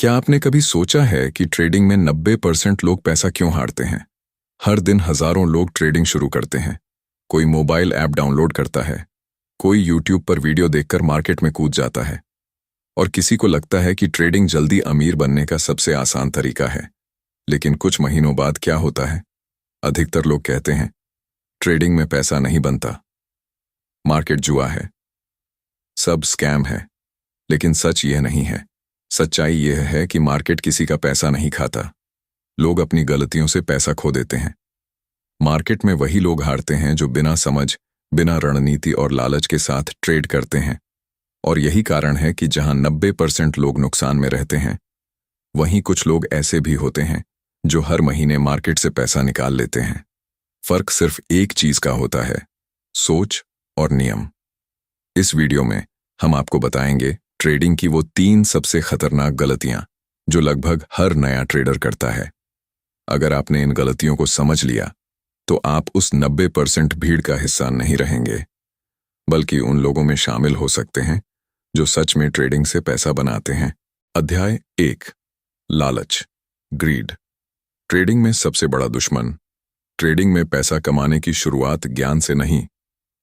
क्या आपने कभी सोचा है कि ट्रेडिंग में 90% लोग पैसा क्यों हारते हैं? हर दिन हजारों लोग ट्रेडिंग शुरू करते हैं। कोई मोबाइल ऐप डाउनलोड करता है, कोई यूट्यूब पर वीडियो देखकर मार्केट में कूद जाता है और किसी को लगता है कि ट्रेडिंग जल्दी अमीर बनने का सबसे आसान तरीका है। लेकिन कुछ महीनों बाद क्या होता है? अधिकतर लोग कहते हैं ट्रेडिंग में पैसा नहीं बनता, मार्केट जुआ है, सब स्कैम है। लेकिन सच यह नहीं है। सच्चाई यह है कि मार्केट किसी का पैसा नहीं खाता। लोग अपनी गलतियों से पैसा खो देते हैं। मार्केट में वही लोग हारते हैं जो बिना समझ, बिना रणनीति और लालच के साथ ट्रेड करते हैं। और यही कारण है कि जहां 90% लोग नुकसान में रहते हैं, वहीं कुछ लोग ऐसे भी होते हैं जो हर महीने मार्केट से पैसा निकाल लेते हैं। फर्क सिर्फ एक चीज का होता है, सोच और नियम। इस वीडियो में हम आपको बताएंगे ट्रेडिंग की वो 3 सबसे खतरनाक गलतियां जो लगभग हर नया ट्रेडर करता है। अगर आपने इन गलतियों को समझ लिया तो आप उस 90% भीड़ का हिस्सा नहीं रहेंगे, बल्कि उन लोगों में शामिल हो सकते हैं जो सच में ट्रेडिंग से पैसा बनाते हैं। अध्याय 1, लालच, ग्रीड। ट्रेडिंग में सबसे बड़ा दुश्मन। ट्रेडिंग में पैसा कमाने की शुरुआत ज्ञान से नहीं,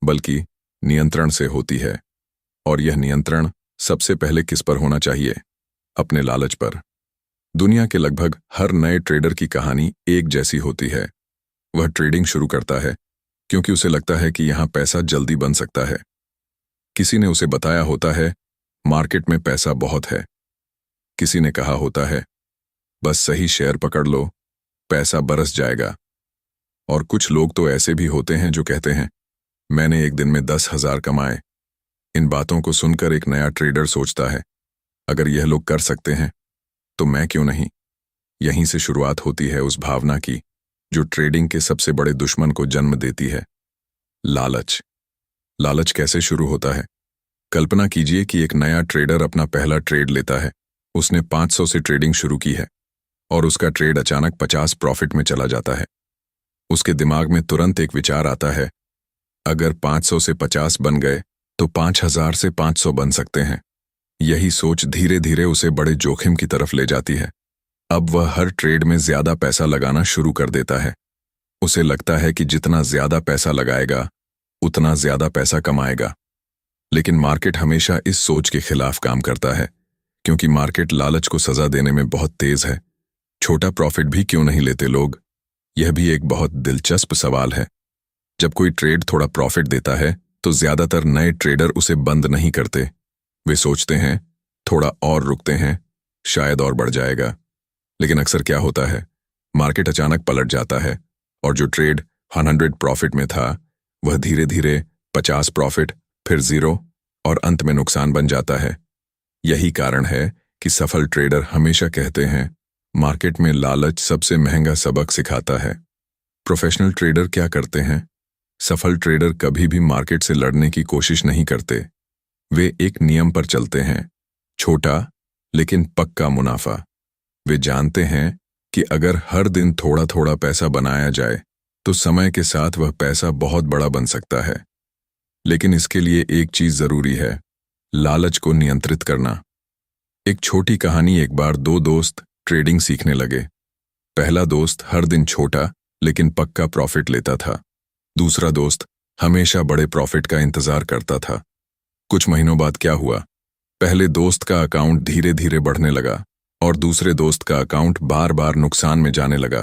बल्कि नियंत्रण से होती है। और यह नियंत्रण सबसे पहले किस पर होना चाहिए? अपने लालच पर। दुनिया के लगभग हर नए ट्रेडर की कहानी एक जैसी होती है। वह ट्रेडिंग शुरू करता है क्योंकि उसे लगता है कि यहां पैसा जल्दी बन सकता है। किसी ने उसे बताया होता है मार्केट में पैसा बहुत है। किसी ने कहा होता है बस सही शेयर पकड़ लो, पैसा बरस जाएगा। और कुछ लोग तो ऐसे भी होते हैं जो कहते हैं मैंने एक दिन में 10,000 कमाए। इन बातों को सुनकर एक नया ट्रेडर सोचता है अगर यह लोग कर सकते हैं तो मैं क्यों नहीं। यहीं से शुरुआत होती है उस भावना की जो ट्रेडिंग के सबसे बड़े दुश्मन को जन्म देती है, लालच। लालच कैसे शुरू होता है? कल्पना कीजिए कि एक नया ट्रेडर अपना पहला ट्रेड लेता है। उसने 500 से ट्रेडिंग शुरू की है और उसका ट्रेड अचानक 50 प्रॉफिट में चला जाता है। उसके दिमाग में तुरंत एक विचार आता है, अगर 500 से 50 बन गए तो 5,000 से 500 बन सकते हैं। यही सोच धीरे धीरे उसे बड़े जोखिम की तरफ ले जाती है। अब वह हर ट्रेड में ज्यादा पैसा लगाना शुरू कर देता है। उसे लगता है कि जितना ज्यादा पैसा लगाएगा उतना ज्यादा पैसा कमाएगा। लेकिन मार्केट हमेशा इस सोच के खिलाफ काम करता है, क्योंकि मार्केट लालच को सजा देने में बहुत तेज है। छोटा प्रॉफिट भी क्यों नहीं लेते लोग? यह भी एक बहुत दिलचस्प सवाल है। जब कोई ट्रेड थोड़ा प्रॉफिट देता है तो ज्यादातर नए ट्रेडर उसे बंद नहीं करते। वे सोचते हैं थोड़ा और रुकते हैं, शायद और बढ़ जाएगा। लेकिन अक्सर क्या होता है, मार्केट अचानक पलट जाता है और जो ट्रेड 100 प्रॉफिट में था वह धीरे धीरे 50 प्रॉफिट, फिर 0 और अंत में नुकसान बन जाता है। यही कारण है कि सफल ट्रेडर हमेशा कहते हैं मार्केट में लालच सबसे महंगा सबक सिखाता है। प्रोफेशनल ट्रेडर क्या करते हैं? सफल ट्रेडर कभी भी मार्केट से लड़ने की कोशिश नहीं करते। वे एक नियम पर चलते हैं, छोटा लेकिन पक्का मुनाफा। वे जानते हैं कि अगर हर दिन थोड़ा थोड़ा पैसा बनाया जाए तो समय के साथ वह पैसा बहुत बड़ा बन सकता है। लेकिन इसके लिए एक चीज जरूरी है, लालच को नियंत्रित करना। एक छोटी कहानी। एक बार 2 दोस्त ट्रेडिंग सीखने लगे। पहला दोस्त हर दिन छोटा लेकिन पक्का प्रॉफिट लेता था। दूसरा दोस्त हमेशा बड़े प्रॉफिट का इंतजार करता था। कुछ महीनों बाद क्या हुआ? पहले दोस्त का अकाउंट धीरे धीरे बढ़ने लगा और दूसरे दोस्त का अकाउंट बार बार नुकसान में जाने लगा,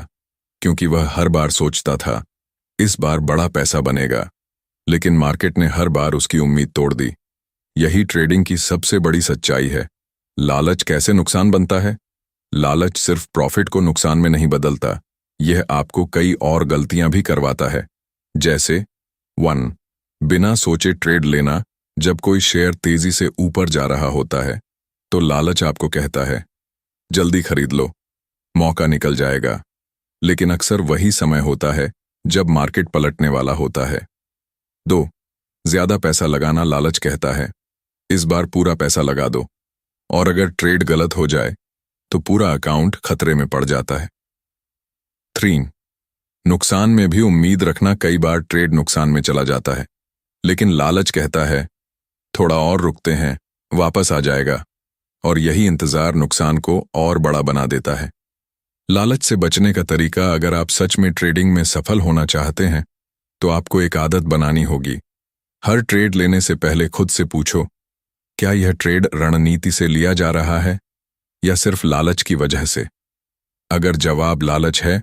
क्योंकि वह हर बार सोचता था इस बार बड़ा पैसा बनेगा। लेकिन मार्केट ने हर बार उसकी उम्मीद तोड़ दी। यही ट्रेडिंग की सबसे बड़ी सच्चाई है। लालच कैसे नुकसान बनता है? लालच सिर्फ प्रॉफिट को नुकसान में नहीं बदलता, यह आपको कई और गलतियां भी करवाता है। जैसे 1, बिना सोचे ट्रेड लेना। जब कोई शेयर तेजी से ऊपर जा रहा होता है तो लालच आपको कहता है जल्दी खरीद लो, मौका निकल जाएगा। लेकिन अक्सर वही समय होता है जब मार्केट पलटने वाला होता है। 2, ज्यादा पैसा लगाना। लालच कहता है इस बार पूरा पैसा लगा दो, और अगर ट्रेड गलत हो जाए तो पूरा अकाउंट खतरे में पड़ जाता है। 3, नुकसान में भी उम्मीद रखना। कई बार ट्रेड नुकसान में चला जाता है, लेकिन लालच कहता है थोड़ा और रुकते हैं, वापस आ जाएगा। और यही इंतजार नुकसान को और बड़ा बना देता है। लालच से बचने का तरीका, अगर आप सच में ट्रेडिंग में सफल होना चाहते हैं तो आपको एक आदत बनानी होगी। हर ट्रेड लेने से पहले खुद से पूछो, क्या यह ट्रेड रणनीति से लिया जा रहा है या सिर्फ लालच की वजह से? अगर जवाब लालच है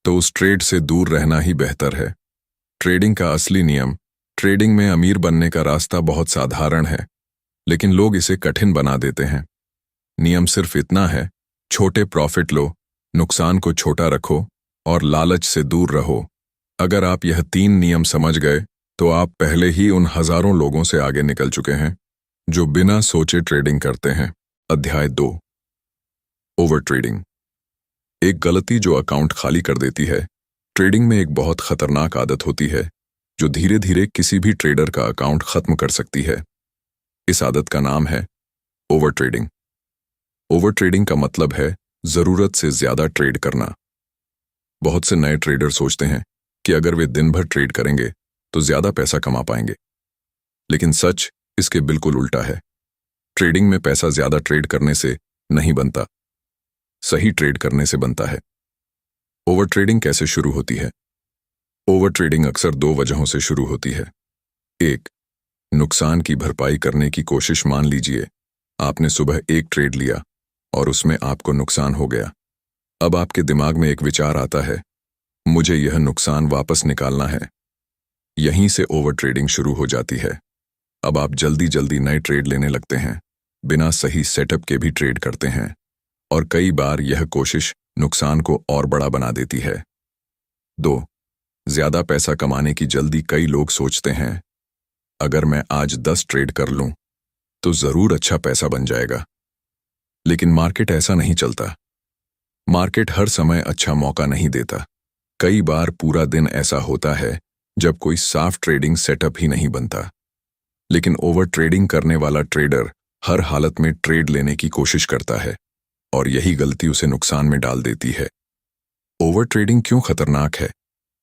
तो उस ट्रेड से दूर रहना ही बेहतर है। ट्रेडिंग का असली नियम, ट्रेडिंग में अमीर बनने का रास्ता बहुत साधारण है, लेकिन लोग इसे कठिन बना देते हैं। नियम सिर्फ इतना है, छोटे प्रॉफिट लो, नुकसान को छोटा रखो और लालच से दूर रहो। अगर आप यह 3 नियम समझ गए तो आप पहले ही उन हजारों लोगों से आगे निकल चुके हैं जो बिना सोचे ट्रेडिंग करते हैं। अध्याय 2, ओवर ट्रेडिंग। एक गलती जो अकाउंट खाली कर देती है। ट्रेडिंग में एक बहुत खतरनाक आदत होती है जो धीरे धीरे किसी भी ट्रेडर का अकाउंट खत्म कर सकती है। इस आदत का नाम है ओवर ट्रेडिंग। ओवर ट्रेडिंग का मतलब है जरूरत से ज्यादा ट्रेड करना। बहुत से नए ट्रेडर सोचते हैं कि अगर वे दिन भर ट्रेड करेंगे तो ज्यादा पैसा कमा पाएंगे, लेकिन सच इसके बिल्कुल उल्टा है। ट्रेडिंग में पैसा ज्यादा ट्रेड करने से नहीं बनता, सही ट्रेड करने से बनता है। ओवर ट्रेडिंग कैसे शुरू होती है? ओवर ट्रेडिंग अक्सर 2 वजहों से शुरू होती है। 1, नुकसान की भरपाई करने की कोशिश। मान लीजिए आपने सुबह एक ट्रेड लिया और उसमें आपको नुकसान हो गया। अब आपके दिमाग में एक विचार आता है, मुझे यह नुकसान वापस निकालना है। यहीं से ओवर ट्रेडिंग शुरू हो जाती है। अब आप जल्दी जल्दी नए ट्रेड लेने लगते हैं, बिना सही सेटअप के भी ट्रेड करते हैं, और कई बार यह कोशिश नुकसान को और बड़ा बना देती है। 2, ज्यादा पैसा कमाने की जल्दी। कई लोग सोचते हैं, अगर मैं आज 10 ट्रेड कर लूं तो जरूर अच्छा पैसा बन जाएगा। लेकिन मार्केट ऐसा नहीं चलता। मार्केट हर समय अच्छा मौका नहीं देता। कई बार पूरा दिन ऐसा होता है जब कोई साफ ट्रेडिंग सेटअप ही नहीं बनता। लेकिन ओवर ट्रेडिंग करने वाला ट्रेडर हर हालत में ट्रेड लेने की कोशिश करता है, और यही गलती उसे नुकसान में डाल देती है। ओवर ट्रेडिंग क्यों खतरनाक है?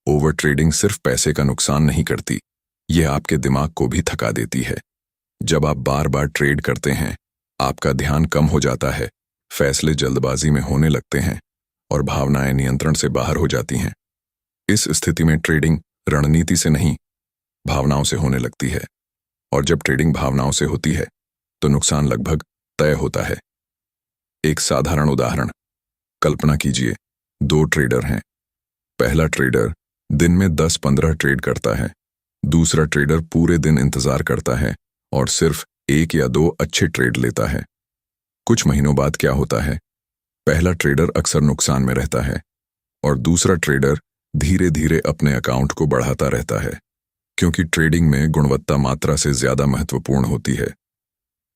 ओवर ट्रेडिंग सिर्फ पैसे का नुकसान नहीं करती, यह आपके दिमाग को भी थका देती है। जब आप बार बार ट्रेड करते हैं, आपका ध्यान कम हो जाता है, फैसले जल्दबाजी में होने लगते हैं और भावनाएं नियंत्रण से बाहर हो जाती हैं। इस स्थिति में ट्रेडिंग रणनीति से नहीं, भावनाओं से होने लगती है, और जब ट्रेडिंग भावनाओं से होती है तो नुकसान लगभग तय होता है। एक साधारण उदाहरण, कल्पना कीजिए 2 ट्रेडर हैं। पहला ट्रेडर दिन में 10-15 ट्रेड करता है, दूसरा ट्रेडर पूरे दिन इंतजार करता है और सिर्फ 1 या 2 अच्छे ट्रेड लेता है। कुछ महीनों बाद क्या होता है? पहला ट्रेडर अक्सर नुकसान में रहता है और दूसरा ट्रेडर धीरे धीरे अपने अकाउंट को बढ़ाता रहता है, क्योंकि ट्रेडिंग में गुणवत्ता मात्रा से ज्यादा महत्वपूर्ण होती है।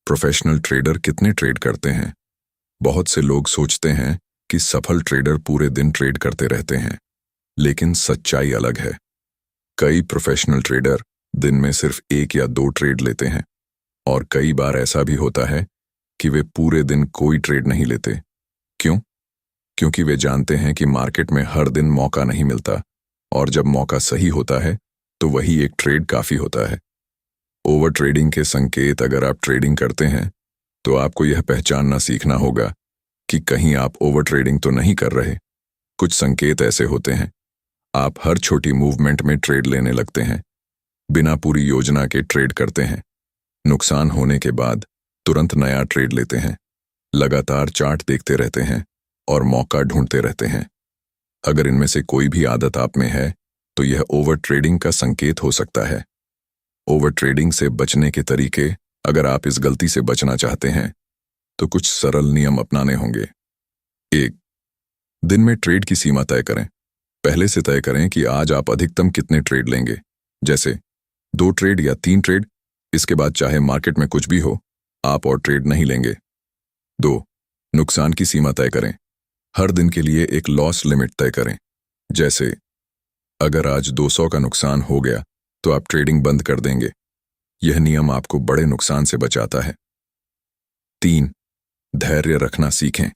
प्रोफेशनल ट्रेडर कितने ट्रेड करते हैं? बहुत से लोग सोचते हैं कि सफल ट्रेडर पूरे दिन ट्रेड करते रहते हैं, लेकिन सच्चाई अलग है। कई प्रोफेशनल ट्रेडर दिन में सिर्फ 1 या 2 ट्रेड लेते हैं, और कई बार ऐसा भी होता है कि वे पूरे दिन कोई ट्रेड नहीं लेते। क्यों? क्योंकि वे जानते हैं कि मार्केट में हर दिन मौका नहीं मिलता, और जब मौका सही होता है तो वही एक ट्रेड काफी होता है। ओवर ट्रेडिंग के संकेत, अगर आप ट्रेडिंग करते हैं तो आपको यह पहचानना सीखना होगा कि कहीं आप ओवर ट्रेडिंग तो नहीं कर रहे। कुछ संकेत ऐसे होते हैं, आप हर छोटी मूवमेंट में ट्रेड लेने लगते हैं, बिना पूरी योजना के ट्रेड करते हैं, नुकसान होने के बाद तुरंत नया ट्रेड लेते हैं, लगातार चार्ट देखते रहते हैं और मौका ढूंढते रहते हैं। अगर इनमें से कोई भी आदत आप में है तो यह ओवर ट्रेडिंग का संकेत हो सकता है। ओवर ट्रेडिंग से बचने के तरीके, अगर आप इस गलती से बचना चाहते हैं तो कुछ सरल नियम अपनाने होंगे। 1, दिन में ट्रेड की सीमा तय करें। पहले से तय करें कि आज आप अधिकतम कितने ट्रेड लेंगे, जैसे 2 ट्रेड या 3 ट्रेड। इसके बाद चाहे मार्केट में कुछ भी हो, आप और ट्रेड नहीं लेंगे। 2, नुकसान की सीमा तय करें। हर दिन के लिए एक लॉस लिमिट तय करें, जैसे अगर आज 200 का नुकसान हो गया तो आप ट्रेडिंग बंद कर देंगे। यह नियम आपको बड़े नुकसान से बचाता है। 3, धैर्य रखना सीखें।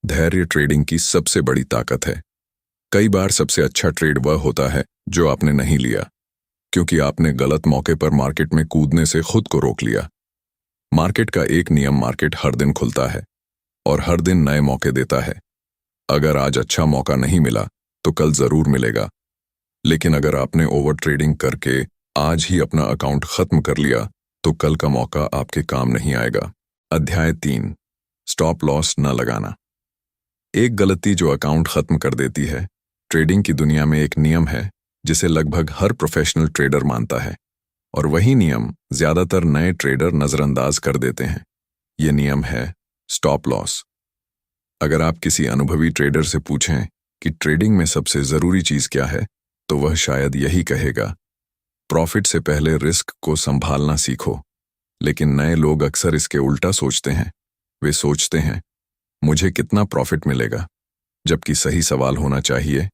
धैर्य ट्रेडिंग की सबसे बड़ी ताकत है। कई बार सबसे अच्छा ट्रेड वह होता है जो आपने नहीं लिया, क्योंकि आपने गलत मौके पर मार्केट में कूदने से खुद को रोक लिया। मार्केट का एक नियम, मार्केट हर दिन खुलता है और हर दिन नए मौके देता है। अगर आज अच्छा मौका नहीं मिला तो कल जरूर मिलेगा। लेकिन अगर आपने ओवर ट्रेडिंग करके आज ही अपना अकाउंट खत्म कर लिया तो कल का मौका आपके काम नहीं आएगा। अध्याय 3, स्टॉप लॉस न लगाना। एक गलती जो अकाउंट खत्म कर देती है। ट्रेडिंग की दुनिया में एक नियम है जिसे लगभग हर प्रोफेशनल ट्रेडर मानता है और वही नियम ज्यादातर नए ट्रेडर नजरअंदाज कर देते हैं। यह नियम है स्टॉप लॉस। अगर आप किसी अनुभवी ट्रेडर से पूछें कि ट्रेडिंग में सबसे जरूरी चीज क्या है तो वह शायद यही कहेगा, प्रॉफिट से पहले रिस्क को संभालना सीखो। लेकिन नए लोग अक्सर इसके उल्टा सोचते हैं। वे सोचते हैं मुझे कितना प्रॉफिट मिलेगा, जबकि सही सवाल होना चाहिए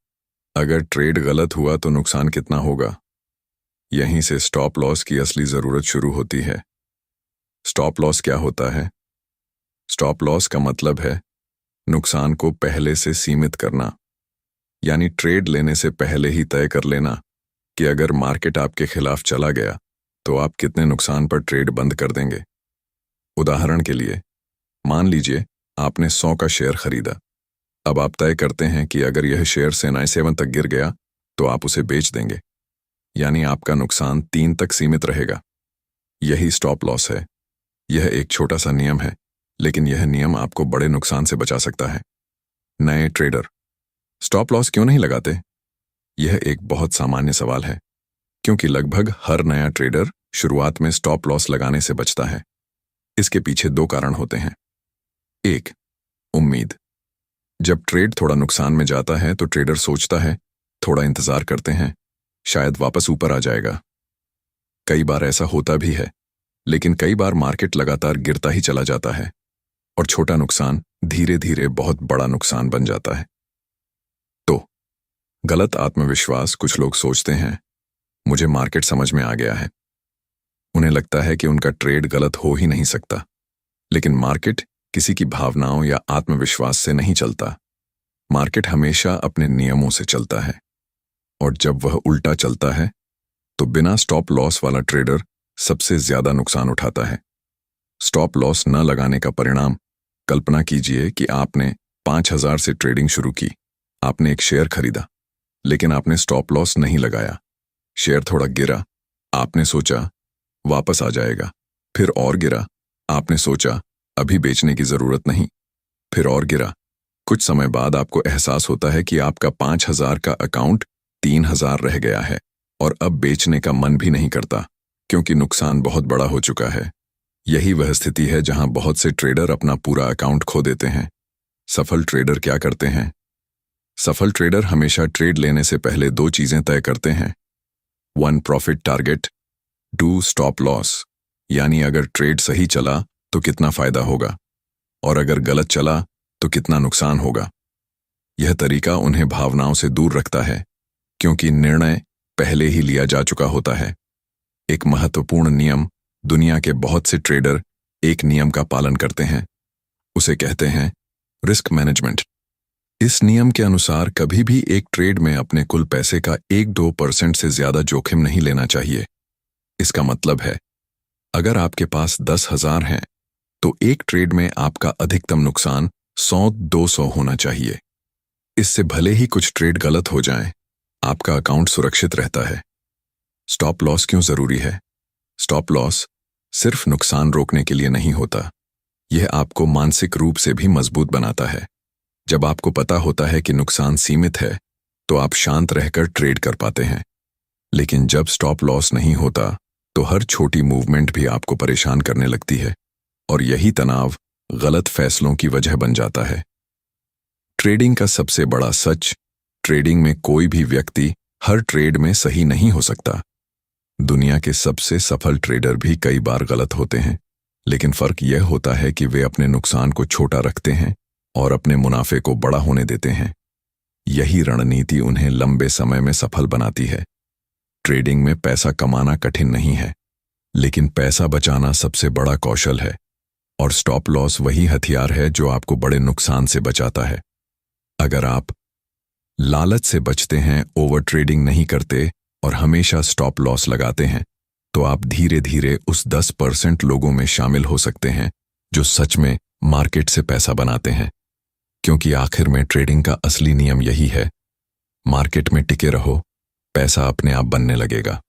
अगर ट्रेड गलत हुआ तो नुकसान कितना होगा। यहीं से स्टॉप लॉस की असली जरूरत शुरू होती है। स्टॉप लॉस क्या होता है? स्टॉप लॉस का मतलब है नुकसान को पहले से सीमित करना, यानी ट्रेड लेने से पहले ही तय कर लेना कि अगर मार्केट आपके खिलाफ चला गया तो आप कितने नुकसान पर ट्रेड बंद कर देंगे। उदाहरण के लिए, मान लीजिए आपने 100 का शेयर खरीदा। अब आप तय करते हैं कि अगर यह शेयर से 97 तक गिर गया तो आप उसे बेच देंगे, यानी आपका नुकसान 3 तक सीमित रहेगा। यही स्टॉप लॉस है। यह एक छोटा सा नियम है, लेकिन यह नियम आपको बड़े नुकसान से बचा सकता है। नए ट्रेडर स्टॉप लॉस क्यों नहीं लगाते? यह एक बहुत सामान्य सवाल है, क्योंकि लगभग हर नया ट्रेडर शुरुआत में स्टॉप लॉस लगाने से बचता है। इसके पीछे 2 कारण होते हैं। 1, उम्मीद। जब ट्रेड थोड़ा नुकसान में जाता है तो ट्रेडर सोचता है, थोड़ा इंतजार करते हैं, शायद वापस ऊपर आ जाएगा। कई बार ऐसा होता भी है, लेकिन कई बार मार्केट लगातार गिरता ही चला जाता है और छोटा नुकसान धीरे धीरे बहुत बड़ा नुकसान बन जाता है। तो गलत आत्मविश्वास। कुछ लोग सोचते हैं मुझे मार्केट समझ में आ गया है। उन्हें लगता है कि उनका ट्रेड गलत हो ही नहीं सकता। लेकिन मार्केट किसी की भावनाओं या आत्मविश्वास से नहीं चलता। मार्केट हमेशा अपने नियमों से चलता है, और जब वह उल्टा चलता है तो बिना स्टॉप लॉस वाला ट्रेडर सबसे ज्यादा नुकसान उठाता है। स्टॉप लॉस न लगाने का परिणाम। कल्पना कीजिए कि आपने 5000 से ट्रेडिंग शुरू की। आपने एक शेयर खरीदा, लेकिन आपने स्टॉप लॉस नहीं लगाया। शेयर थोड़ा गिरा, आपने सोचा वापस आ जाएगा। फिर और गिरा, आपने सोचा अभी बेचने की जरूरत नहीं। फिर और गिरा। कुछ समय बाद आपको एहसास होता है कि आपका 5000 का अकाउंट 3000 रह गया है और अब बेचने का मन भी नहीं करता, क्योंकि नुकसान बहुत बड़ा हो चुका है। यही वह स्थिति है जहां बहुत से ट्रेडर अपना पूरा अकाउंट खो देते हैं। सफल ट्रेडर क्या करते हैं? सफल ट्रेडर हमेशा ट्रेड लेने से पहले 2 चीजें तय करते हैं। 1, प्रॉफिट टारगेट। 2, स्टॉप लॉस, यानी अगर ट्रेड सही चला तो कितना फायदा होगा, और अगर गलत चला तो कितना नुकसान होगा। यह तरीका उन्हें भावनाओं से दूर रखता है, क्योंकि निर्णय पहले ही लिया जा चुका होता है। एक महत्वपूर्ण नियम। दुनिया के बहुत से ट्रेडर एक नियम का पालन करते हैं। उसे कहते हैं रिस्क मैनेजमेंट। इस नियम के अनुसार कभी भी एक ट्रेड में अपने कुल पैसे का 1-2% से ज्यादा जोखिम नहीं लेना चाहिए। इसका मतलब है अगर आपके पास 10,000 हैं तो एक ट्रेड में आपका अधिकतम नुकसान 100-200 होना चाहिए। इससे भले ही कुछ ट्रेड गलत हो जाएं, आपका अकाउंट सुरक्षित रहता है। स्टॉप लॉस क्यों जरूरी है? स्टॉप लॉस सिर्फ नुकसान रोकने के लिए नहीं होता, यह आपको मानसिक रूप से भी मजबूत बनाता है। जब आपको पता होता है कि नुकसान सीमित है तो आप शांत रहकर ट्रेड कर पाते हैं। लेकिन जब स्टॉप लॉस नहीं होता तो हर छोटी मूवमेंट भी आपको परेशान करने लगती है, और यही तनाव गलत फैसलों की वजह बन जाता है। ट्रेडिंग का सबसे बड़ा सच। ट्रेडिंग में कोई भी व्यक्ति हर ट्रेड में सही नहीं हो सकता। दुनिया के सबसे सफल ट्रेडर भी कई बार गलत होते हैं, लेकिन फर्क यह होता है कि वे अपने नुकसान को छोटा रखते हैं और अपने मुनाफे को बड़ा होने देते हैं। यही रणनीति उन्हें लंबे समय में सफल बनाती है। ट्रेडिंग में पैसा कमाना कठिन नहीं है, लेकिन पैसा बचाना सबसे बड़ा कौशल है, और स्टॉप लॉस वही हथियार है जो आपको बड़े नुकसान से बचाता है। अगर आप लालच से बचते हैं, ओवर ट्रेडिंग नहीं करते और हमेशा स्टॉप लॉस लगाते हैं, तो आप धीरे धीरे उस 10% लोगों में शामिल हो सकते हैं जो सच में मार्केट से पैसा बनाते हैं। क्योंकि आखिर में ट्रेडिंग का असली नियम यही है, मार्केट में टिके रहो, पैसा अपने आप बनने लगेगा।